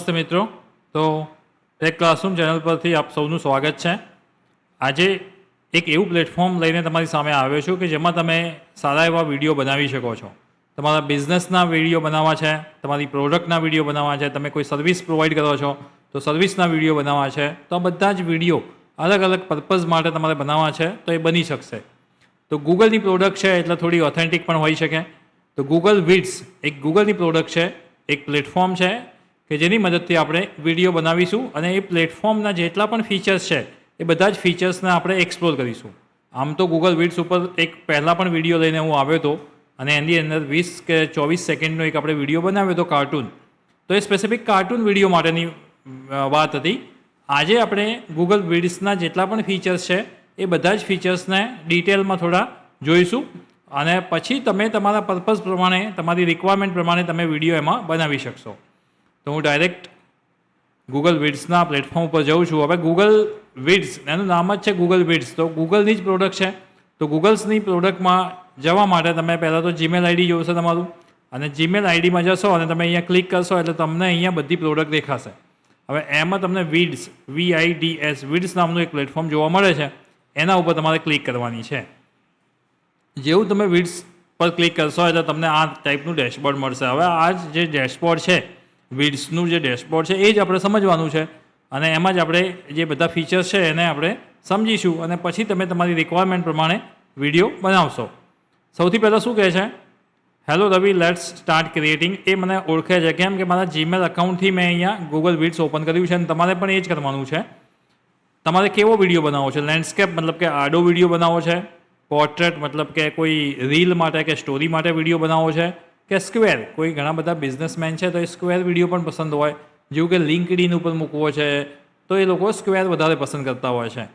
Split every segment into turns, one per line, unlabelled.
નમસ્તે મિત્રો. તો ટેક ક્લાસરૂમ ચેનલ પરથી આપ સૌનું સ્વાગત છે. આજે એક એવું પ્લેટફોર્મ લઈને તમારી સામે આવ્યો છું કે જેમાં તમે સારા એવા વિડીયો બનાવી શકો છો. તમારા બિઝનેસના વિડીયો બનાવવા છે, તમારી પ્રોડક્ટના વિડીયો બનાવવા છે, તમે કોઈ સર્વિસ પ્રોવાઈડ કરો છો તો સર્વિસના વિડીયો બનાવવા છે, તો આ બધા જ વિડીયો અલગ અલગ પર્પઝ માટે તમારે બનાવવા છે તો એ બની શકશે. તો ગૂગલની પ્રોડક્ટ છે એટલે થોડી ઓથેન્ટિક પણ હોઈ શકે. તો ગૂગલ વિડ્સ એક ગૂગલની પ્રોડક્ટ છે, એક પ્લેટફોર્મ છે કે જેની મદદથી આપણે વિડીયો બનાવીશું અને એ પ્લેટફોર્મના જેટલા પણ ફીચર્સ છે એ બધા જ ફીચર્સને આપણે એક્સપ્લોર કરીશું. આમ તો ગૂગલ વિડ્સ ઉપર એક પહેલાં પણ વિડીયો લઈને હું આવ્યો હતો અને એની અંદર 20 કે 24 સેકન્ડનો એક આપણે વિડીયો બનાવ્યો હતો કાર્ટૂન. તો એ સ્પેસિફિક કાર્ટૂન વિડીયો માટેની વાત હતી. આજે આપણે ગૂગલ વિડ્સના જેટલા પણ ફીચર્સ છે એ બધા જ ફીચર્સને ડિટેલમાં થોડા જોઈશું અને પછી તમે તમારા પર્પઝ પ્રમાણે, તમારી રિક્વાયરમેન્ટ પ્રમાણે તમે વિડીયો એમાં બનાવી શકશો. તો હું ડાયરેક્ટ ગૂગલ વિડ્સના પ્લેટફોર્મ ઉપર જાઉં છું. હવે ગૂગલ વિડ્સ એનું નામ જ છે ગૂગલ વિડ્સ, તો ગૂગલની જ પ્રોડક્ટ છે. તો ગૂગલ્સની પ્રોડક્ટમાં જવા માટે તમે પહેલાં તો જીમેલ આઈડી જોશે તમારું, અને જીમેલ આઈડીમાં જશો અને તમે અહીંયા ક્લિક કરશો એટલે તમને અહીંયા બધી પ્રોડક્ટ દેખાશે. હવે એમાં તમને વિડ્સ VIDS વિડ્સ નામનું એક પ્લેટફોર્મ જોવા મળે છે, એના ઉપર તમારે ક્લિક કરવાની છે. જેવું તમે વિડ્સ પર ક્લિક કરશો એટલે તમને આ ટાઈપનું ડેશબોર્ડ મળશે. હવે આ જે ડેશબોર્ડ છે, વિડ્સનું જે ડેશબોર્ડ છે એ જ આપણે સમજવાનું છે અને એમાં જ આપણે જે બધા ફીચર્સ છે એને આપણે સમજીશું અને પછી તમે તમારી રિક્વાયરમેન્ટ પ્રમાણે વિડીયો બનાવશો. સૌથી પહેલાં શું કહે છે, hello Ravi, let's start creating. એ મને ઓળખે છે કેમ કે મારા જીમેલ અકાઉન્ટથી મેં અહીંયા ગૂગલ વિડ્સ ઓપન કર્યું છે અને તમારે પણ એ જ કરવાનું છે. તમારે કેવો વિડીયો બનાવવો છે? લેન્ડસ્કેપ મતલબ કે આડો વિડીયો બનાવવો છે, પોર્ટ્રેટ મતલબ કે કોઈ રીલ માટે કે સ્ટોરી માટે વિડીયો બનાવવો છે, કે સ્ક્વેર, કોઈ ઘણા બધા બિઝનેસમેન છે તો એ સ્ક્વેર વિડીયો પણ પસંદ હોય, જેવું કે લિંક્ડઇન ઉપર મૂકવો છે તો એ લોકો સ્ક્વેર વધારે પસંદ કરતા હોય છે.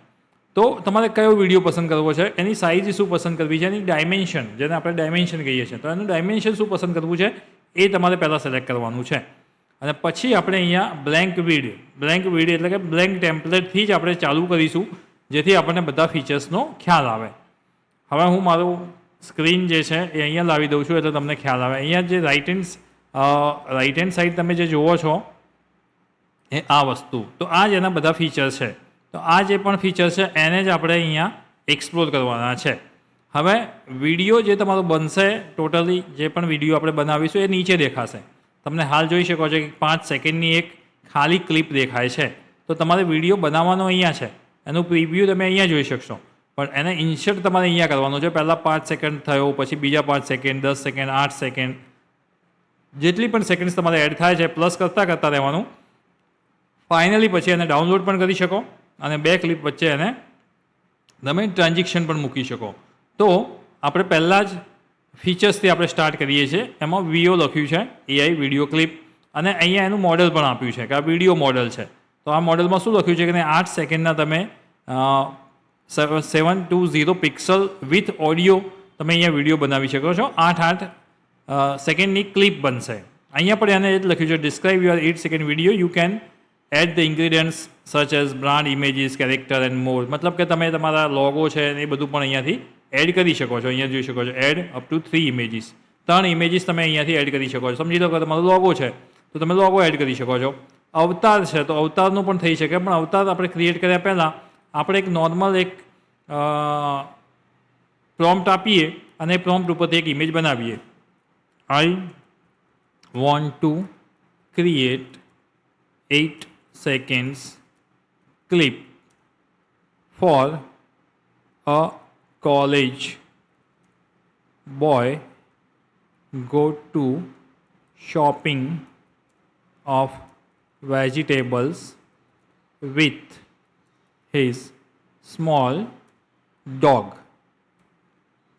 તો તમારે કયો વિડીયો પસંદ કરવો છે, એની સાઇઝ શું પસંદ કરવી છે, એની ડાયમેન્શન, જેને આપણે ડાયમેન્શન કહીએ છીએ, તો એનું ડાયમેન્શન શું પસંદ કરવું છે એ તમારે પહેલાં સિલેક્ટ કરવાનું છે. અને પછી આપણે અહીંયા બ્લેન્ક વિડ એટલે કે બ્લેન્ક ટેમ્પલેટથી જ આપણે ચાલુ કરીશું જેથી આપણને બધા ફીચર્સનો ખ્યાલ આવે. હવે હું મારું સ્ક્રીન જે છે એ અહીંયા લાવી દઉં છું એટલે તમને ખ્યાલ આવે. અહીંયા જે રાઇટ હેન્ડ સાઈડ તમે જે જુઓ છો એ આ વસ્તુ, તો આ જ એના બધા ફીચર્સ છે. તો આ જે પણ ફીચર્સ છે એને જ આપણે અહીંયા એક્સપ્લોર કરવાના છે. હવે વિડીયો જે તમારો બનશે, ટોટલી જે પણ વિડીયો આપણે બનાવીશું એ નીચે દેખાશે. તમને હાલ જોઈ શકો છો કે 5 સેકન્ડની એક ખાલી ક્લિપ દેખાય છે. તો તમારે વિડીયો બનાવવાનો અહીંયા છે, એનું પ્રિવ્યૂ તમે અહીંયા જોઈ શકશો, પણ એને ઇન્સર્ટ તમારે અહીંયા કરવાનો છે. પહેલાં 5 સેકન્ડ થયો, પછી બીજા 5 સેકન્ડ, 10 સેકન્ડ, 8 સેકન્ડ, જેટલી પણ સેકન્ડ્સ તમારે એડ થાય છે પ્લસ કરતાં રહેવાનું. ફાઇનલી પછી એને ડાઉનલોડ પણ કરી શકો અને 2 ક્લિપ વચ્ચે એને તમે ટ્રાન્ઝેક્શન પણ મૂકી શકો. તો આપણે પહેલાં જ ફીચર્સથી આપણે સ્ટાર્ટ કરીએ છીએ. એમાં VO લખ્યું છે, AI વિડીયો ક્લિપ, અને અહીંયા એનું મોડલ પણ આપ્યું છે કે આ વિડીયો મોડલ છે. તો આ મોડલમાં શું લખ્યું છે કે 8 સેકન્ડના તમે 720 પિક્સલ વિથ ઓડિયો તમે અહીંયા વિડીયો બનાવી શકો છો. 8 સેકન્ડની ક્લિપ બનશે. અહીંયા પણ એને એ જ લખ્યું છે, describe your 8 second video, you can add the ingredients such as brand, images, character and more. મતલબ કે તમે તમારા લોગો છે એ બધું પણ અહીંયાથી એડ કરી શકો છો. અહીંયા જોઈ શકો છો add up to 3 images. 3 images તમે અહીંયાથી એડ કરી શકો છો. સમજી લો કે તમારો લોગો છે તો તમે લોગો એડ કરી શકો છો. અવતાર છે તો અવતારનું પણ થઈ શકે, પણ અવતાર આપણે ક્રિએટ કર્યા પહેલાં આપણે એક નોર્મલ એક પ્રોમ્પ્ટ આપીએ અને પ્રોમ્પ્ટ ઉપરથી એક ઇમેજ બનાવીએ. I want to create 8 seconds clip for a college boy go to shopping of vegetables with his small dog.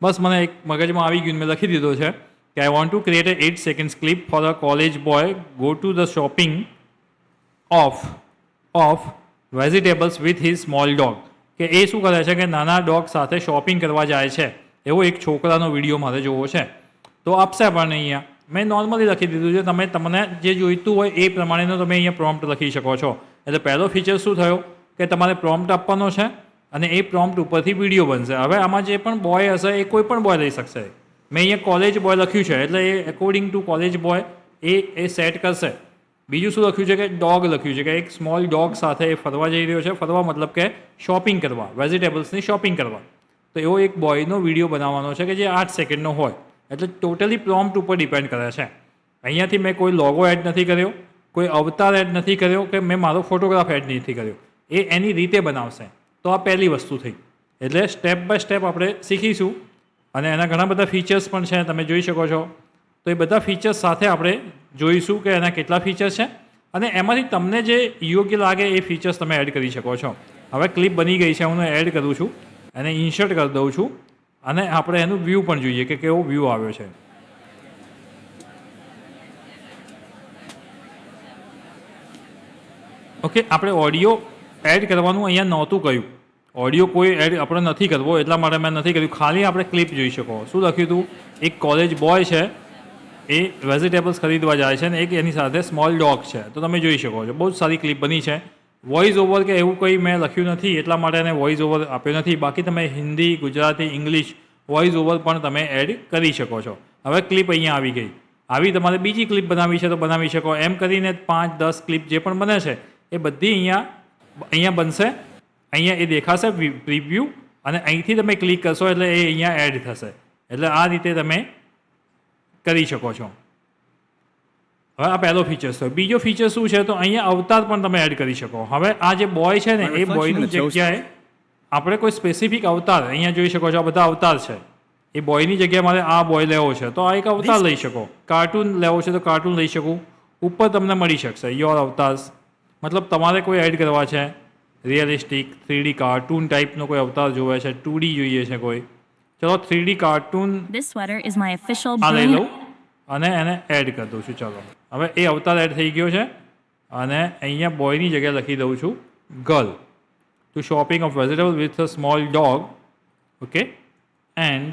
બસ મને એક મગજમાં આવી ગયું, મેં લખી દીધો છે કે I want to create a 8 seconds clip for a college boy go to the shopping of vegetables with his small dog. કે એ શું કરે છે કે નાના ડોગ સાથે શોપિંગ કરવા જાય છે એવો એક છોકરાનો વિડીયો મારે જોવો છે. તો આપશે પણ અહીંયા મેં નોર્મલી લખી દીધું છે. તમને જે જોઈતું હોય એ પ્રમાણેનો તમે અહીંયા પ્રોમ્પ્ટ લખી શકો છો. એટલે પહેલો ફીચર શું થયો કે તમારે પ્રોમ્પ્ટ આપવાનો છે અને એ પ્રોમ્પ્ટ ઉપરથી વિડીયો બનશે. હવે આમાં જે પણ બોય હશે એ કોઈ પણ બોય લઈ શકશે. મેં અહીંયા કોલેજ બોય લખ્યું છે એટલે એ એકોર્ડિંગ ટુ કોલેજ બોય એ સેટ કરશે. બીજું શું લખ્યું છે કે ડોગ લખ્યું છે કે એક સ્મોલ ડોગ સાથે એ ફરવા જઈ રહ્યો છે. ફરવા મતલબ કે શોપિંગ કરવા, વેજીટેબલ્સની શોપિંગ કરવા. તો એવો એક બોયનો વિડીયો બનાવવાનો છે કે જે 8 સેકન્ડનો હોય. એટલે ટોટલી પ્રોમ્પ્ટ ઉપર ડિપેન્ડ કરે છે. અહીંયાથી મેં કોઈ લોગો એડ નથી કર્યો, કોઈ અવતાર એડ નથી કર્યો, કે મેં મારો ફોટોગ્રાફ એડ નથી કર્યો. એ એની રીતે બનાવશે. તો આ પહેલી વસ્તુ થઈ. એટલે સ્ટેપ બાય સ્ટેપ આપણે શીખીશું અને એના ઘણા બધા ફીચર્સ પણ છે, તમે જોઈ શકો છો. તો એ બધા ફીચર્સ સાથે આપણે જોઈશું કે એના કેટલા ફીચર્સ છે અને એમાંથી તમને જે યોગ્ય લાગે એ ફીચર્સ તમે એડ કરી શકો છો. હવે ક્લિપ બની ગઈ છે, હું એડ કરું છું, એને ઇન્સર્ટ કરી દઉં છું અને આપણે એનું વ્યૂ પણ જોઈએ કે કેવો વ્યૂ આવ્યો છે. ઓકે, આપણે ઓડિયો એડ કરવાનું અહીંયા નહોતું કહ્યું. ઓડિયો કોઈ એડ આપણે નથી કરવો, એટલા માટે મેં નથી કર્યું. ખાલી આપણે ક્લિપ જોઈ શકો. શું લખ્યું હતું? એક કોલેજ બોય છે, એ વેજીટેબલ્સ ખરીદવા જાય છે ને એક એની સાથે સ્મોલ ડોગ છે. તો તમે જોઈ શકો છો બહુ જ સારી ક્લિપ બની છે. વોઇસ ઓવર કે એવું કંઈ મેં લખ્યું નથી, એટલા માટે એને વોઇસ ઓવર આપ્યો નથી. બાકી તમે Hindi, Gujarati, English voice over પણ તમે એડ કરી શકો છો. હવે ક્લિપ અહીંયા આવી ગઈ. આવી તમારે બીજી ક્લિપ બનાવી છે તો બનાવી શકો. એમ કરીને 5-10 ક્લિપ જે પણ બને છે એ બધી અહીંયા બનશે. અહીંયા એ દેખાશે પ્રિવ્યૂ અને અહીંથી તમે ક્લિક કરશો એટલે એ અહીંયા એડ થશે. એટલે આ રીતે તમે કરી શકો છો. હવે આ પહેલો ફીચર છે. બીજો ફીચર શું છે તો અહીંયા અવતાર પણ તમે એડ કરી શકો. હવે આ જે બોય છે ને એ બોયની જગ્યાએ આપણે કોઈ સ્પેસિફિક અવતાર અહીંયા જોઈ શકો છો. આ બધા અવતાર છે. એ બોયની જગ્યાએ મારે આ બોય લેવો છે તો આ એક અવતાર લઈ શકો. કાર્ટૂન લેવો છે તો કાર્ટૂન લઈ શકું. ઉપર તમને મળી શકશે યોર અવતાર્સ. મતલબ તમારે કોઈ એડ કરવા છે, રિયલિસ્ટિક 3D કાર્ટૂન ટાઈપનો કોઈ અવતાર જોવે છે, 2D જોઈએ છે કોઈ, ચલો 3D કાર્ટૂન આ લઈ લઉં અને એને એડ કરી દઉં છું. ચલો હવે એ અવતાર એડ થઈ ગયો છે અને અહીંયા બોયની જગ્યાએ લખી દઉં છું girl to shopping of vegetable with a small dog. Okay, and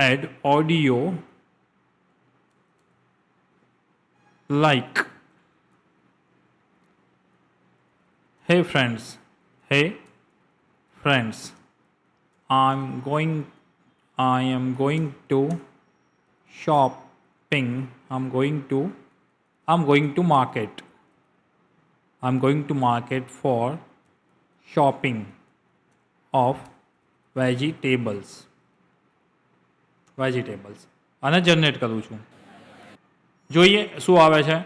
add audio like hey friends I am going to shopping. I'm going to market for shopping of vegetables અને જનરેટ કરું છું. જોઈએ શું આવે છે.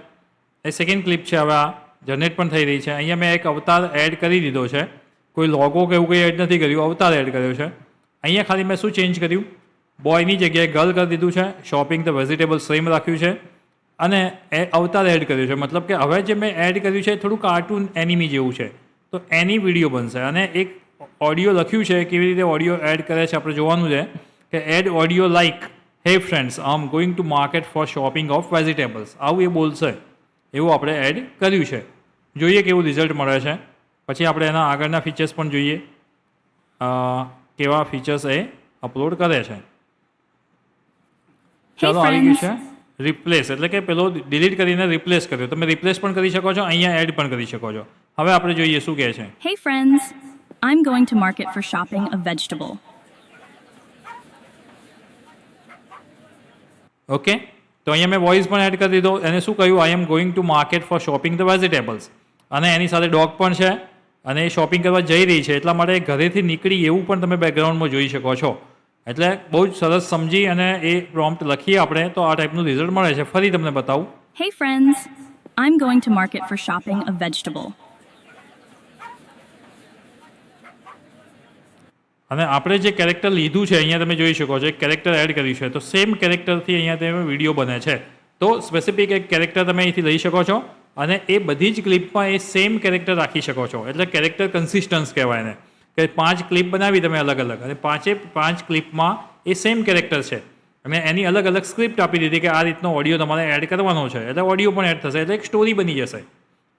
એ સેકન્ડ ક્લિપ છે. હવે આ જનરેટ પણ થઈ રહી છે. અહીંયા મેં એક અવતાર એડ કરી દીધો છે. કોઈ લોગો કે એવું કંઈ એડ નથી કર્યું, અવતાર એડ કર્યો છે. અહીંયા ખાલી મેં શું ચેન્જ કર્યું, બોયની જગ્યાએ ગર્લ કરી દીધું છે, શોપિંગ ધ વેજીટેબલ સેમ રાખ્યું છે અને એ અવતાર એડ કર્યું છે. મતલબ કે હવે જે મેં એડ કર્યું છે થોડું કાર્ટૂન એનિમી જેવું છે. તો એની વિડીયો બનશે અને એક ઓડિયો લખ્યું છે. કેવી રીતે ઓડિયો એડ કરે છે આપણે જોવાનું છે કે add audio like hey friends I'm going to market for shopping of vegetables. આવું એ બોલશે એવું આપણે એડ કર્યું છે. જોઈએ કેવું રિઝલ્ટ મળે છે. પછી આપણે એના આગળના ફીચર્સ પણ જોઈએ કેવા ફીચર્સ એ અપલોડ કરે છે. ચાલો આવી ગયું છે રિપ્લેસ, એટલે કે પેલો ડિલીટ કરીને રિપ્લેસ કર્યો. તમે રિપ્લેસ પણ કરી શકો છો, અહીંયા એડ પણ કરી શકો છો. હવે આપણે જોઈએ શું કહે છે.
Hey friends, I'm going to market for shopping a vegetable.
Okay, તો અહીંયા મેં વોઇસ પણ એડ કરી દીધો. એને શું કહ્યું, I am going to market for shopping the vegetables. અને એની સાથે ડોગ પણ છે અને એ શોપિંગ કરવા જઈ રહી છે એટલા માટે ઘરેથી નીકળી એવું પણ તમે બેકગ્રાઉન્ડમાં જોઈ શકો છો. એટલે બહુ જ સરસ સમજી અને એ પ્રોમ્પ્ટ લખીએ આપણે તો આ ટાઈપનું રિઝલ્ટ મળે છે. ફરી તમને બતાવું.
Hey friends, I'm going to market for shopping a vegetable.
અને આપણે જે કેરેક્ટર લીધું છે અહીંયા તમે જોઈ શકો છો એક કેરેક્ટર એડ કર્યું છે. તો સેમ કેરેક્ટરથી અહીંયા તમે વિડીયો બને છે. તો સ્પેસિફિક એક કેરેક્ટર તમે અહીંથી લઈ શકો છો અને એ બધી જ ક્લિપમાં એ સેમ કેરેક્ટર રાખી શકો છો. એટલે કેરેક્ટર કન્સિસ્ટન્સ કહેવાય એને, કે 5 ક્લિપ બનાવી તમે અલગ અલગ અને 5 ક્લિપમાં એ સેમ કેરેક્ટર છે અને એની અલગ અલગ સ્ક્રિપ્ટ આપી દીધી કે આ રીતનો ઓડિયો તમારે એડ કરવાનો છે. એટલે ઓડિયો પણ એડ થશે એટલે એક સ્ટોરી બની જશે.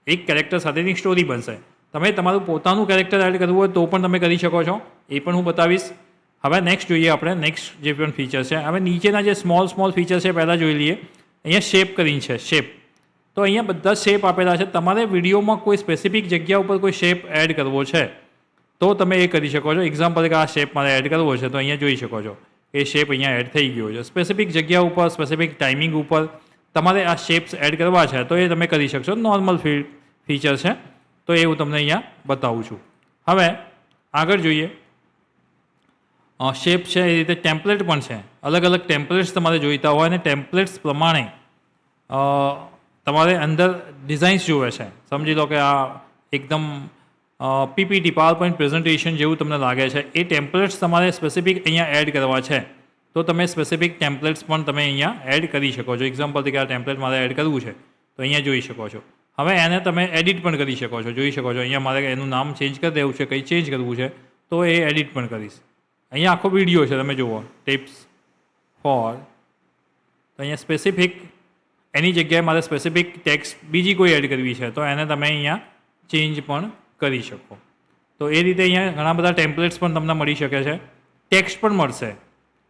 એક કેરેક્ટર સાથેની સ્ટોરી બનશે. તમે તમારું પોતાનું કેરેક્ટર એડ કરવું હોય તો પણ તમે કરી શકો છો. એ પણ હું બતાવીશ. હવે નેક્સ્ટ જોઈએ આપણે. નેક્સ્ટ જે પણ ફીચર છે, હવે નીચેના જે સ્મોલ ફીચર છે પહેલાં જોઈ લઈએ. અહીંયા શેપ કરીને છે, શેપ. તો અહીંયા બધા શેપ આપેલા છે. તમારે વિડીયોમાં કોઈ સ્પેસિફિક જગ્યા ઉપર કોઈ શેપ એડ કરવો છે તો તમે એ કરી શકો છો. એક્ઝામ્પલ કે આ શેપ મારે એડ કરવો છે તો અહીંયા જોઈ શકો છો એ શેપ અહીંયા એડ થઈ ગયો છે. સ્પેસિફિક જગ્યા ઉપર, સ્પેસિફિક ટાઈમિંગ ઉપર તમારે આ શેપ્સ એડ કરવા છે તો એ તમે કરી શકશો. નોર્મલ ફીચર છે તો એ હું તમને અહીંયા બતાવું છું. હવે આગળ જોઈએ. શેપ છે એ રીતે ટેમ્પલેટ પણ છે. અલગ અલગ ટેમ્પલેટ્સ તમારે જોઈતા હોય અને ટેમ્પલેટ્સ પ્રમાણે તમારે અંદર ડિઝાઇન્સ જોવે છે. સમજી લો કે આ એકદમ પીપીટી પાવર પોઈન્ટ પ્રેઝન્ટેશન જેવું તમને લાગે છે. એ ટેમ્પલેટ્સ તમારે સ્પેસિફિક અહીંયા એડ કરવા છે તો તમે સ્પેસિફિક ટેમ્પલેટ્સ પણ તમે અહીંયા એડ કરી શકો છો. એક્ઝામ્પલથી કે આ ટેમ્પલેટ મારે એડ કરવું છે તો અહીંયા જોઈ શકો છો. હવે એને તમે એડિટ પણ કરી શકો છો. જોઈ શકો છો અહીંયા મારે એનું નામ ચેન્જ કરી દેવું છે, કંઈ ચેન્જ કરવું છે તો એ એડિટ પણ કરીશ. અહીંયા આખો વિડીયો છે, તમે જુઓ ટિપ્સ ફોર. તો અહીંયા સ્પેસિફિક એની જગ્યાએ મારે સ્પેસિફિક ટેક્સ્ટ બીજી કોઈ એડ કરવી છે તો એને તમે અહીંયા ચેન્જ પણ કરી શકો. તો એ રીતે અહીંયા ઘણા બધા ટેમ્પલેટ્સ પણ તમને મળી શકે છે. ટેક્સ્ટ પણ મળશે.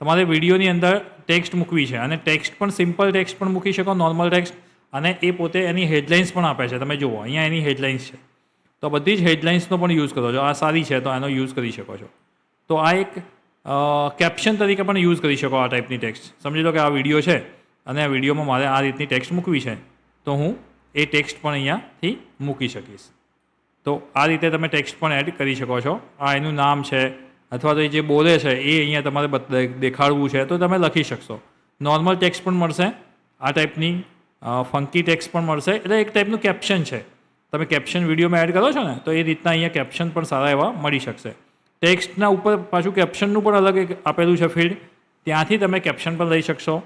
તમારે વિડીયોની અંદર ટેક્સ્ટ મૂકવી છે અને ટેક્સ્ટ પણ સિમ્પલ ટેક્સ્ટ પણ મૂકી શકો, નોર્મલ ટેક્સ્ટ, અને એ પોતે એની હેડલાઇન્સ પણ આપે છે. તમે જુઓ અહીંયા એની હેડલાઇન્સ છે તો બધી જ હેડલાઇન્સનો પણ યુઝ કરો છો. આ સારી છે તો એનો યુઝ કરી શકો છો. તો આ એક કેપ્શન તરીકે પણ યુઝ કરી શકો આ ટાઈપની ટેક્સ્ટ. સમજી લો કે આ વિડીયો છે અને આ વિડીયોમાં મારે આ રીતની ટેક્સ્ટ મૂકવી છે તો હું એ ટેક્સ્ટ પણ અહીંયાથી મૂકી શકીશ. તો આ રીતે તમે ટેક્સ્ટ પણ એડ કરી શકો છો. આ એનું નામ છે અથવા તો એ જે બોલે છે એ અહીંયા તમારે દેખાડવું છે તો તમે લખી શકશો. નોર્મલ ટેક્સ્ટ પણ મળશે, આ ટાઈપની ફંકી ટેક્સ્ટ પણ મળશે. એટલે એક ટાઈપનું કેપ્શન છે. તમે કેપ્શન વિડીયોમાં એડ કરો છો ને તો એ રીતના અહીંયા કેપ્શન પણ સારા એવા મળી શકશે. ટેક્સ્ટના ઉપર પાછું કેપ્શનનું પણ અલગ એક આપેલું છે ફીલ્ડ, ત્યાંથી તમે કેપ્શન પણ લઈ શકશો.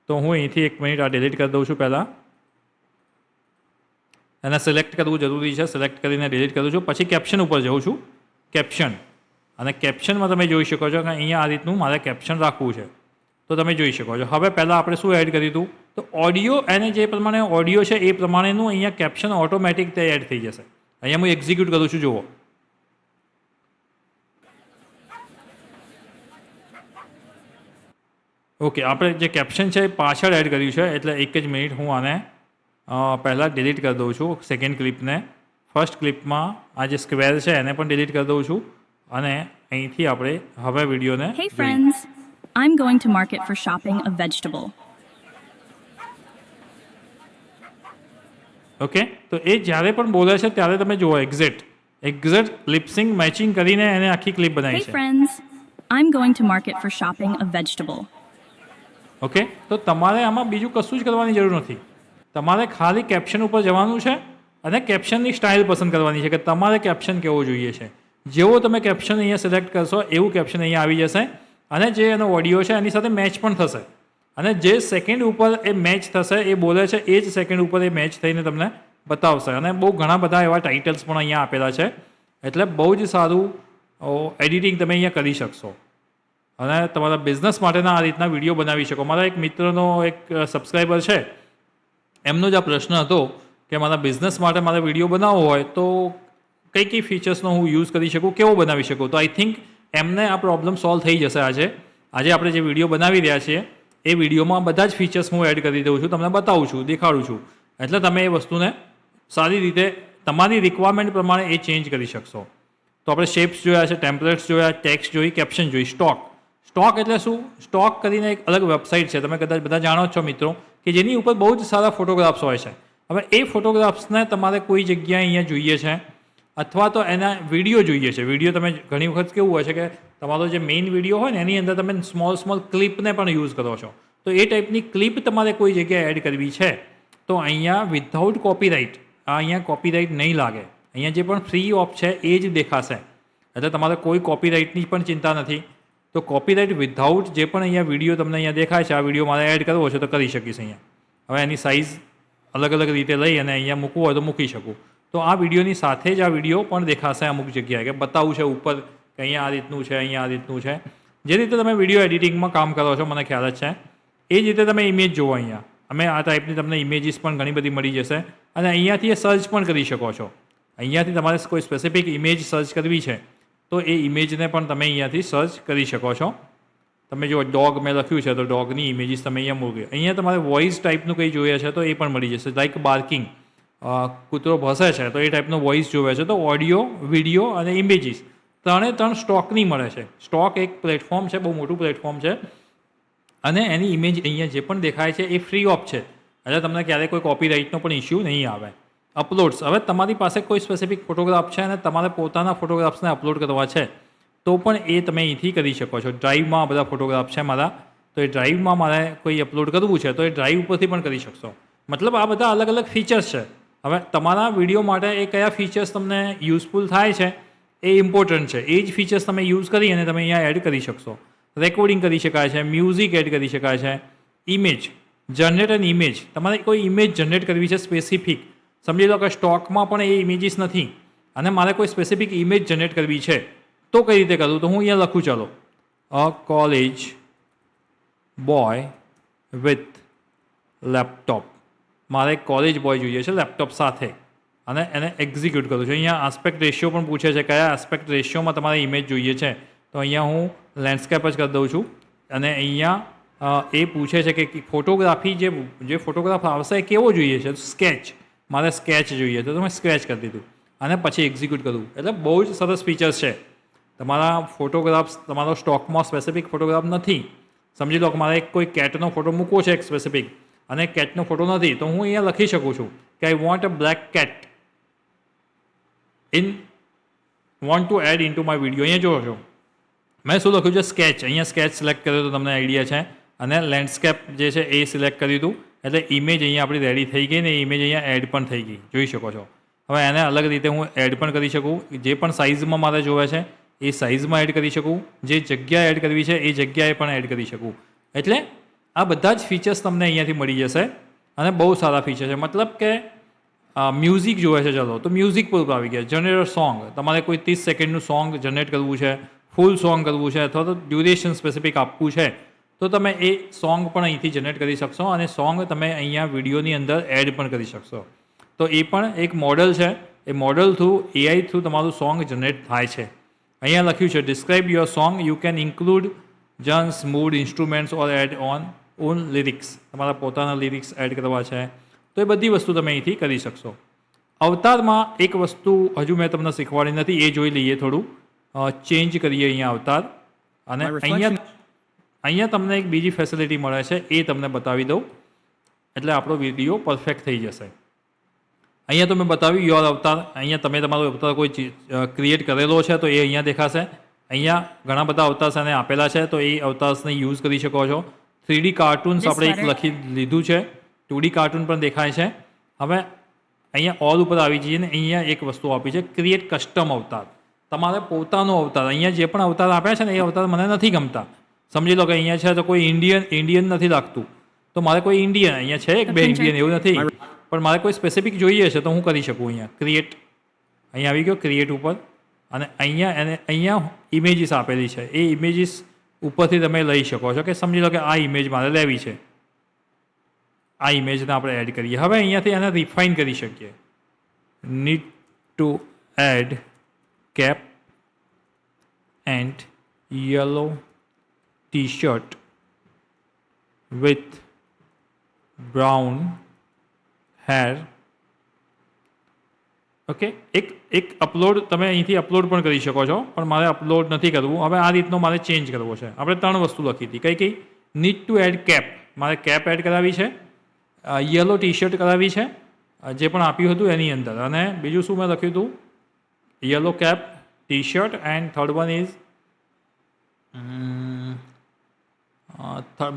તો હું અહીંથી 1 મિનિટ આ ડિલીટ કરી દઉં છું. પહેલાં એને સિલેક્ટ કરવું જરૂરી છે. સિલેક્ટ કરીને ડિલીટ કરું છું. પછી કેપ્શન ઉપર જાઉં છું, કેપ્શન, અને કેપ્શનમાં તમે જોઈ શકો છો કે અહીંયા આ રીતનું મારે કેપ્શન રાખવું છે તો તમે જોઈ શકો છો. હવે પહેલાં આપણે શું એડ કર્યું હતું તો ઓડિયો, એને જે પ્રમાણે ઓડિયો છે એ પ્રમાણેનું અહીંયા કેપ્શન ઓટોમેટિક તે એડ થઈ જશે. અહીંયા હું એક્ઝિક્યુટ કરું છું. જુઓ ઓકે, આપણે જે કેપ્શન છે એ પાછળ એડ કર્યું છે એટલે 1 જ મિનિટ હું આને પહેલાં ડિલીટ કરી દઉં છું. સેકન્ડ ક્લિપને ફર્સ્ટ ક્લિપમાં આ જે સ્ક્વેર છે એને પણ ડિલીટ કરી દઉં છું અને અહીંથી આપણે હવે વિડીયોને
Hey friends, I'm going to market for shopping a vegetable.
Okay, તો એ જ્યારે પણ બોલે છે ત્યારે તમે જુઓ એક્ઝેક્ટ લિપસિંગ મેચિંગ કરીને એને આખી ક્લિપ બનાવી
Hey
છે.
friends, I'm going to market for shopping a vegetable.
Okay, તો તમારે આમાં બીજું કશું જ કરવાની જરૂર નથી. તમારે ખાલી કેપ્શન ઉપર જવાનું છે અને કેપ્શનની સ્ટાઇલ પસંદ કરવાની છે કે તમારે કેપ્શન કેવો જોઈએ છે. જેવો તમે કેપ્શન અહીંયા સિલેક્ટ કરશો એવું કેપ્શન અહીંયા આવી જશે અને જે એનો ઓડિયો છે એની સાથે મેચ પણ થશે અને જે સેકન્ડ ઉપર એ મેચ થશે, એ બોલે છે એ જ સેકન્ડ ઉપર એ મેચ થઈને તમને બતાવશે. અને બહુ ઘણા બધા એવા ટાઇટલ્સ પણ અહીંયા આપેલા છે એટલે બહુ જ સારું એડિટિંગ તમે અહીંયા કરી શકશો અને તમારા બિઝનેસ માટેના આ રીતના વિડીયો બનાવી શકો. મારા એક મિત્રનો એક સબસ્ક્રાઈબર છે, એમનો જ આ પ્રશ્ન હતો કે મારા બિઝનેસ માટે મારે વિડીયો બનાવવો હોય તો કઈ ફીચર્સનો હું યુઝ કરી શકું, કેવો બનાવી શકું. તો આઈ થિંક એમને આ પ્રોબ્લેમ સોલ્વ થઈ જશે. આજે આપણે જે વિડીયો બનાવી રહ્યા છીએ એ વિડીયોમાં બધા જ ફીચર્સ હું એડ કરી દઉં છું, તમને બતાવું છું, દેખાડું છું. એટલે તમે એ વસ્તુને સારી રીતે તમારી રિક્વાયરમેન્ટ પ્રમાણે એ ચેન્જ કરી શકશો. તો આપણે શેપ્સ જોયા છે, ટેમ્પલેટ્સ જોયા, ટેક્સ્ટ જોઈ, કેપ્શન જોઈ. સ્ટોક એટલે શું? સ્ટોક કરીને એક અલગ વેબસાઇટ છે, તમે કદાચ બધા જાણો છો મિત્રો, કે જેની ઉપર બહુ જ સારા ફોટોગ્રાફ્સ હોય છે. હવે એ ફોટોગ્રાફ્સને તમારે કોઈ જગ્યાએ અહીંયા જોઈએ છે અથવા તો એના વિડીયો જોઈએ છે. વિડીયો તમે ઘણી વખત કેવું હોય છે કે તમારો જે મેઇન વિડીયો હોય ને એની અંદર તમે સ્મોલ ક્લિપને પણ યુઝ કરો છો. તો એ ટાઈપની ક્લિપ તમારે કોઈ જગ્યાએ એડ કરવી છે તો અહીંયા વિધાઉટ કોપીરાઇટ, અહીંયા કોપીરાઇટ નહીં લાગે. અહીંયા જે પણ ફ્રી ઓફ છે એ જ દેખાશે એટલે તમારે કોઈ કોપીરાઇટની પણ ચિંતા નથી. તો કોપીરાઇટ વિધાઉટ જે પણ અહીંયા વિડીયો તમને અહીંયા દેખાય છે, આ વિડીયો મારે એડ કરવો છે તો કરી શકીશ અહીંયા. હવે એની સાઇઝ અલગ અલગ રીતે લઈ અને અહીંયા મૂકવું હોય તો મૂકી શકું. તો આ વિડીયોની સાથે જ આ વિડીયો પણ દેખાશે અમુક જગ્યાએ કે બતાવું છે ઉપર કે અહીંયા આ રીતનું છે, અહીંયા આ રીતનું છે. જે રીતે તમે વિડીયો એડિટિંગમાં કામ કરો છો મને ખ્યાલ જ છે એ જ રીતે તમે ઇમેજ જુઓ. અહીંયા અમે આ ટાઈપની તમને ઇમેજીસ પણ ઘણી બધી મળી જશે અને અહીંયાથી એ સર્ચ પણ કરી શકો છો. અહીંયાથી તમારે કોઈ સ્પેસિફિક ઇમેજ સર્ચ કરવી છે તો એ ઇમેજને પણ તમે અહીંયાથી સર્ચ કરી શકો છો. તમે જો ડોગ મેં લખ્યું છે તો ડોગની ઇમેજીસ તમે અહીંયા મૂકી. અહીંયા તમારે વોઇસ ટાઈપનું કંઈ જોઈએ છે તો એ પણ મળી જશે. લાઇક બાર્કિંગ, કૂતરો ભસે છે તો એ ટાઈપનો વોઇસ જોવે છે તો ઓડિયો, વિડીયો અને ઇમેજીસ ત્રણે સ્ટોકની મળે છે. સ્ટોક એક પ્લેટફોર્મ છે, બહુ મોટું પ્લેટફોર્મ છે અને એની ઇમેજ અહીંયા જે પણ દેખાય છે એ ફ્રી ઓફ છે. એટલે તમને ક્યારેય કોઈ કોપીરાઇટનો પણ ઇસ્યુ નહીં આવે. અપલોડ્સ, હવે તમારી પાસે કોઈ સ્પેસિફિક ફોટોગ્રાફ છે અને તમારે પોતાના ફોટોગ્રાફ્સને અપલોડ કરવા છે તો પણ એ તમે અહીંથી કરી શકો છો. ડ્રાઈવમાં બધા ફોટોગ્રાફ છે મારા, તો એ ડ્રાઈવમાં મારે કોઈ અપલોડ કરવું છે તો એ ડ્રાઈવ ઉપરથી પણ કરી શકશો. મતલબ આ બધા અલગ અલગ ફીચર્સ છે. હવે તમારા વિડીયો માટે એ કયા ફીચર્સ તમને યુઝફુલ થાય છે એ ઇમ્પોર્ટન્ટ છે. એ જ ફીચર્સ તમે યુઝ કરી અને તમે અહીંયા એડ કરી શકશો. રેકોર્ડિંગ કરી શકાય છે, મ્યુઝિક એડ કરી શકાય છે, ઇમેજ જનરેટ એન ઇમેજ, તમારે કોઈ ઇમેજ જનરેટ કરવી છે સ્પેસિફિક, સમજી લો કે સ્ટોકમાં પણ એ ઇમેજીસ નથી અને મારે કોઈ સ્પેસિફિક ઇમેજ જનરેટ કરવી છે તો કઈ રીતે કરું? તો હું અહીંયા લખું, ચાલો, અ કોલેજ બોય વિથ લેપટોપ. મારે એક કોલેજ બોય જોઈએ છે લેપટોપ સાથે અને એને એક્ઝિક્યુટ કરું છું. અહીંયા આસ્પેક્ટ રેશિયો પણ પૂછે છે કયા આસ્પેક્ટ રેશિયોમાં તમારે ઇમેજ જોઈએ છે, તો અહીંયા હું લેન્ડસ્કેપ જ કરી દઉં છું અને અહીંયા એ પૂછે છે કે ફોટોગ્રાફી જે ફોટોગ્રાફ આવશે એ કેવો જોઈએ છે, સ્કેચ, મારે સ્કેચ જોઈએ તો તમે સ્કેચ કરી દીધું અને પછી એક્ઝિક્યુટ કરવું. એટલે બહુ જ સરસ ફીચર્સ છે. તમારા ફોટોગ્રાફ્સ, તમારો સ્ટોકમાં સ્પેસિફિક ફોટોગ્રાફ નથી, સમજી લો કે મારે એક કોઈ કેટનો ફોટો મૂકવો છે એક સ્પેસિફિક અને કેટનો ફોટો નથી, તો હું અહીંયા લખી શકું છું કે I want a black cat want to add into my video. અહીંયા જોવો છો મેં શું લખ્યું છે, સ્કેચ. અહીંયા સ્કેચ સિલેક્ટ કર્યો તો તમને આઈડિયા છે અને લેન્ડસ્કેપ જે છે એ સિલેક્ટ કરી દીધું એટલે ઇમેજ અહીંયા આપણી રેડી થઈ ગઈ ને ઇમેજ અહીંયા એડ પણ થઈ ગઈ, જોઈ શકો છો. હવે એને અલગ રીતે હું એડ પણ કરી શકું, જે પણ સાઇઝમાં મારે જોવે છે એ સાઇઝમાં એડ કરી શકું, જે જગ્યા એડ કરવી છે એ જગ્યાએ પણ એડ કરી શકું. એટલે આ બધા જ ફીચર્સ તમને અહીંયાથી મળી જશે અને બહુ સારા ફીચર છે. મતલબ કે મ્યુઝિક જોવે છે, ચાલો તો મ્યુઝિક પર આવી ગયા. જનરેટર સોંગ, તમારે કોઈ 30 સેકન્ડનું સોંગ જનરેટ કરવું છે, ફૂલ સોંગ કરવું છે અથવા તો ડ્યુરેશન સ્પેસિફિક આપવું છે તો તમે એ સોંગ પણ અહીંથી જનરેટ કરી શકશો અને સોંગ તમે અહીંયા વિડીયોની અંદર એડ પણ કરી શકશો. તો એ પણ એક મોડલ છે. એ મોડલ થ્રુ એઆઈ થ્રુ તમારું સોંગ જનરેટ થાય છે. અહીંયા લખ્યું છે describe your song, you can include genres, mood, instruments or add on lyrics. તમારા પોતાના લિરિક્સ એડ કરવા છે તો એ બધી વસ્તુ તમે અહીંથી કરી શકશો. અવતારમાં એક વસ્તુ હજુ મેં તમને શીખવાડી નથી, એ જોઈ લઈએ. થોડું ચેન્જ કરીએ અહીંયા અવતાર અને અહીંયા તમને એક બીજી ફેસિલિટી મળે છે એ તમને બતાવી દઉં એટલે આપણો વિડીયો પરફેક્ટ થઈ જશે. અહીંયા તો મેં બતાવ્યું યોર અવતાર. અહીંયા તમે તમારો અવતાર કોઈ ક્રિએટ કરેલો છે તો એ અહીંયા દેખાશે. અહીંયા ઘણા બધા અવતાર્સ એને આપેલા છે તો એ અવતાર્સને યુઝ કરી શકો છો. 3D કાર્ટૂન્સ આપણે એક લખી લીધું છે, 2D કાર્ટૂન પણ દેખાય છે. હવે અહીંયા ઓલ ઉપર આવી જઈએ ને અહીંયા એક વસ્તુ આપી છે ક્રિએટ કસ્ટમ અવતાર. તમારે પોતાનો અવતાર, અહીંયા જે પણ અવતાર આપ્યા છે ને એ અવતાર મને નથી ગમતા. સમજી લો કે અહીંયા છે તો કોઈ ઇન્ડિયન નથી લાગતું તો મારે કોઈ ઇન્ડિયન, અહીંયા છે એક બે ઇન્ડિયન એવું નથી પણ મારે કોઈ સ્પેસિફિક જોઈએ છે તો હું કરી શકું. અહીંયા ક્રિએટ, અહીંયા આવી ગયો ક્રિએટ ઉપર અને અહીંયા ઇમેજીસ આપેલી છે એ ઇમેજીસ ઉપરથી તમે લઈ શકો છો કે સમજી લો કે આ ઇમેજ મારે લેવી છે, આ ઇમેજને આપણે એડ કરીએ. હવે અહીંયાથી એને રિફાઇન કરી શકીએ. Need to add cap and yellow T shirt with brown hair. Okay, એક અપલોડ તમે અહીંથી અપલોડ પણ કરી શકો છો પણ મારે અપલોડ નથી કરવું. હવે આ રીતનો મારે ચેન્જ કરવો છે. આપણે 3 વસ્તુ લખી હતી. કઈ નીડ ટુ એડ કેપ, મારે કેપ એડ કરાવી છે, યલો ટી શર્ટ કરાવી છે જે પણ આપ્યું હતું એની અંદર, અને બીજું શું મેં લખ્યું હતું, yellow cap, T shirt and third one is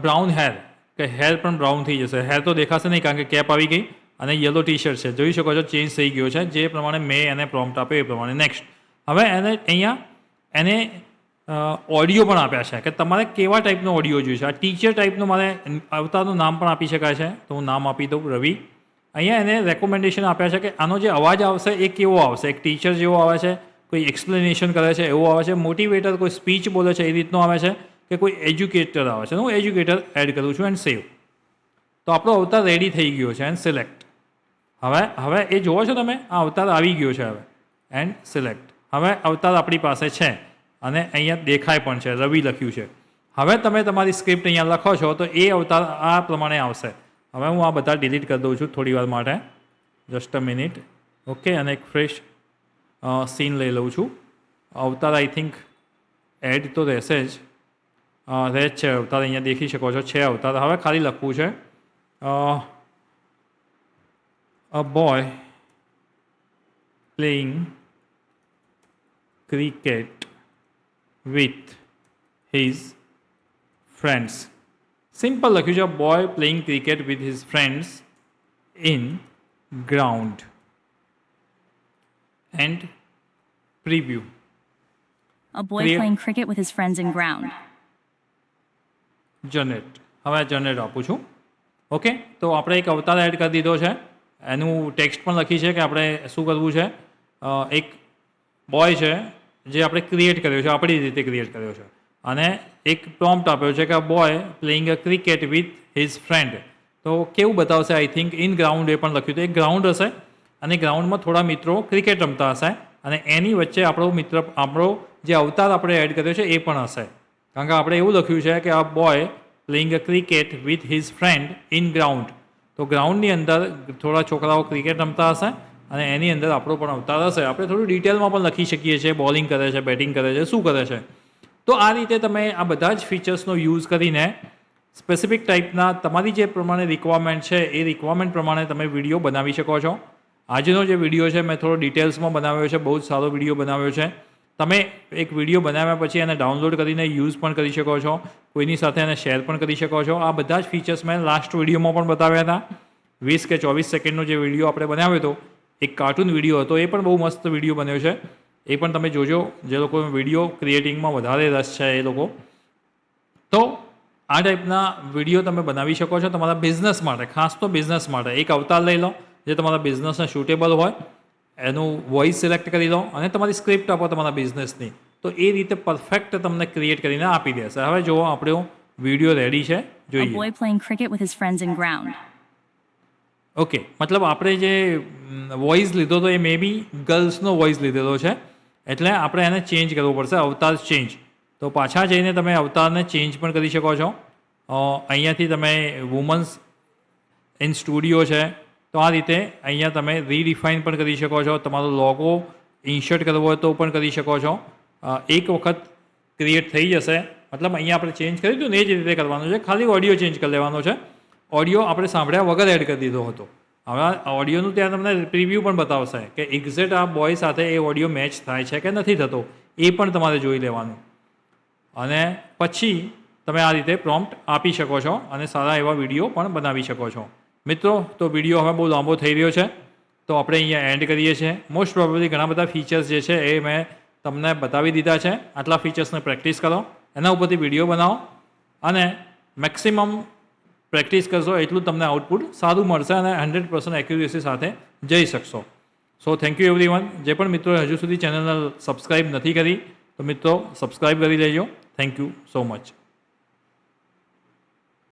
brown hair, કે હેર પણ બ્રાઉન થઈ જશે. હેર તો દેખાશે નહીં કારણ કે કેપ આવી ગઈ અને યલો ટી શર્ટ છે, જોઈ શકો છો ચેન્જ થઈ ગયો છે જે પ્રમાણે મેં એને પ્રોમ્પ્ટ આપ્યો એ પ્રમાણે. નેક્સ્ટ, હવે અહીંયા એને ઓડિયો પણ આપ્યા છે કે તમારે કેવા ટાઈપનો ઓડિયો જોઈએ છે. આ ટીચર ટાઈપનો મારે અવતારનું નામ પણ આપી શકાય છે તો હું નામ આપી દઉં રવિ. અહીંયા એને રેકોમેન્ડેશન આપ્યા છે કે આનો જે અવાજ આવશે એ કેવો આવશે, એક ટીચર જેવો આવે છે, કોઈ એક્સપ્લેનેશન કરે છે એવો આવે છે, મોટિવેટર કોઈ સ્પીચ બોલે છે એ રીતનો આવે છે, કે કોઈ એજ્યુકેટર આવે છે. હું એજ્યુકેટર એડ કરું છું એન્ડ સેવ. તો આપણો અવતાર રેડી થઈ ગયો છે એન્ડ સિલેક્ટ. હવે એ જુઓ છો તમે, આ અવતાર આવી ગયો છે હવે એન્ડ સિલેક્ટ. હવે અવતાર આપણી પાસે છે અને અહીંયા દેખાય પણ છે, રવિ લખ્યું છે. હવે તમે તમારી સ્ક્રિપ્ટ અહીંયા લખો છો તો એ અવતાર આ પ્રમાણે આવશે. હવે હું આ બધા ડિલીટ કરી દઉં છું થોડી વાર માટે, જસ્ટ અ મિનિટ. ઓકે, અને એક ફ્રેશ સીન લઈ લઉં છું. અવતાર આઈ થિંક એડ તો રહેશે જ, રહે જ છે અવતાર, અહીંયા દેખી શકો છો છે અવતાર. હવે ખાલી લખવું છે a boy playing cricket with his friends. Simple લખ્યું છે, boy playing cricket with his friends in ground. And preview.
A boy
Clear.
playing cricket with his friends in ground.
Generate. હવે જનરેટ આપું છું. ઓકે, તો આપણે એક અવતાર add કરી દીધો છે. એનું ટેક્સ્ટ પણ લખી છે કે આપણે શું કરવું છે. એક બોય છે જે આપણે ક્રિએટ કર્યો છે, આપણી રીતે ક્રિએટ કર્યો છે, અને એક પ્રોમ્પ્ટ આપ્યો છે કે boy playing a cricket with his friend. તો કેવું બતાવશે? આઈ થિંક ઇન ગ્રાઉન્ડ એ પણ લખ્યું. તો એક ગ્રાઉન્ડ હશે અને ગ્રાઉન્ડમાં થોડા મિત્રો ક્રિકેટ રમતા હશે અને એની વચ્ચે આપણો જે અવતાર આપણે એડ કર્યો છે એ પણ હશે. કારણ કે આપણે એવું લખ્યું છે કે આ boy playing a cricket with his friend in ground. તો ગ્રાઉન્ડની અંદર થોડા છોકરાઓ ક્રિકેટ રમતા હશે અને એની અંદર આપણો પણ અવતાર હશે. આપણે થોડું ડિટેલમાં પણ લખી શકીએ છીએ, બોલિંગ કરે છે, બેટિંગ કરે છે, શું કરે છે. તો આ રીતે તમે આ બધા જ ફીચર્સનો યુઝ કરીને સ્પેસિફિક ટાઈપના તમારી જે પ્રમાણે રિક્વાયરમેન્ટ છે એ રિક્વાયરમેન્ટ પ્રમાણે તમે વિડીયો બનાવી શકો છો. આજનો જે વિડીયો છે મેં થોડો ડિટેલ્સમાં બનાવ્યો છે, બહુ જ સારો વિડીયો બનાવ્યો છે. તમે એક વિડીયો બનાવ્યા પછી એને ડાઉનલોડ કરીને યુઝ પણ કરી શકો છો, કોઈની સાથે એને શેર પણ કરી શકો છો. આ બધા જ ફીચર્સ મેં લાસ્ટ વિડીયોમાં પણ બતાવ્યા હતા. 20 કે 24 સેકન્ડનો જે વિડીયો આપણે બનાવ્યો હતો, એક કાર્ટૂન વિડીયો હતો, એ પણ બહુ મસ્ત વિડીયો બન્યો છે. એ પણ તમે જોજો, જે લોકો વિડીયો ક્રિએટિંગમાં વધારે રસ છે એ લોકો. તો આ ટાઈપના વિડીયો તમે બનાવી શકો છો તમારા બિઝનેસ માટે, ખાસ તો બિઝનેસ માટે. એક અવતાર લઈ લો જે તમારા બિઝનેસને સુટેબલ હોય, એનું વોઇસ સિલેક્ટ કરી લો અને તમારી સ્ક્રિપ્ટ આપો તમારા બિઝનેસની. તો એ રીતે પરફેક્ટ તમને ક્રિએટ કરીને આપી દેશે. હવે જુઓ, આપણો વિડીયો રેડી છે,
A
જોઈએ.
boy playing cricket with his friends in ground.
Okay, મતલબ આપણે જે વોઇસ લીધો હતો એ મે બી ગર્લ્સનો વોઇસ લીધેલો છે, એટલે આપણે એને ચેન્જ કરવો પડશે, અવતાર ચેન્જ. તો પાછા જઈને તમે અવતારને ચેન્જ પણ કરી શકો છો. અહીંયાથી તમે વુમન્સ ઇન સ્ટુડિયો છે, તો આ રીતે અહીંયા તમે રીડિફાઇન પણ કરી શકો છો. તમારો લોગો ઇન્સર્ટ કરવો હોય તો પણ કરી શકો છો. એક વખત ક્રિએટ થઈ જશે, મતલબ અહીંયા આપણે ચેન્જ કર્યું હતું ને એ જ રીતે કરવાનું છે. ખાલી ઓડિયો ચેન્જ કરી લેવાનો છે. ઓડિયો આપણે સાંભળ્યા વગર એડ કરી દીધો હતો. હવે ઓડિયોનું ત્યાં તમને પ્રિવ્યૂ પણ બતાવશે કે એક્ઝેક્ટ આ બોય સાથે એ ઓડિયો મેચ થાય છે કે નથી થતો, એ પણ તમારે જોઈ લેવાનું. અને પછી તમે આ રીતે પ્રોમ્પ્ટ આપી શકો છો અને સારા એવા વિડીયો પણ બનાવી શકો છો. મિત્રો, તો વિડીયો હવે બહુ લાંબો થઈ રહ્યો છે, તો આપણે અહીંયા એન્ડ કરીએ છીએ. મોસ્ટ પ્રોબેબલી ઘણા બધા ફીચર્સ જે છે એ મેં તમને બતાવી દીધા છે. આટલા ફીચર્સને પ્રેક્ટિસ કરો, એના ઉપરથી વિડીયો બનાવો અને મેક્સિમમ પ્રેક્ટિસ કરશો એટલું તમને આઉટપુટ સારું મળશે અને 100% એક્યુરેસી સાથે જઈ શકશો. So thank you everyone. જે પણ મિત્રોએ હજુ સુધી ચેનલને સબસ્ક્રાઈબ નથી કરી તો મિત્રો સબસ્ક્રાઈબ કરી લેજો. Thank you so much.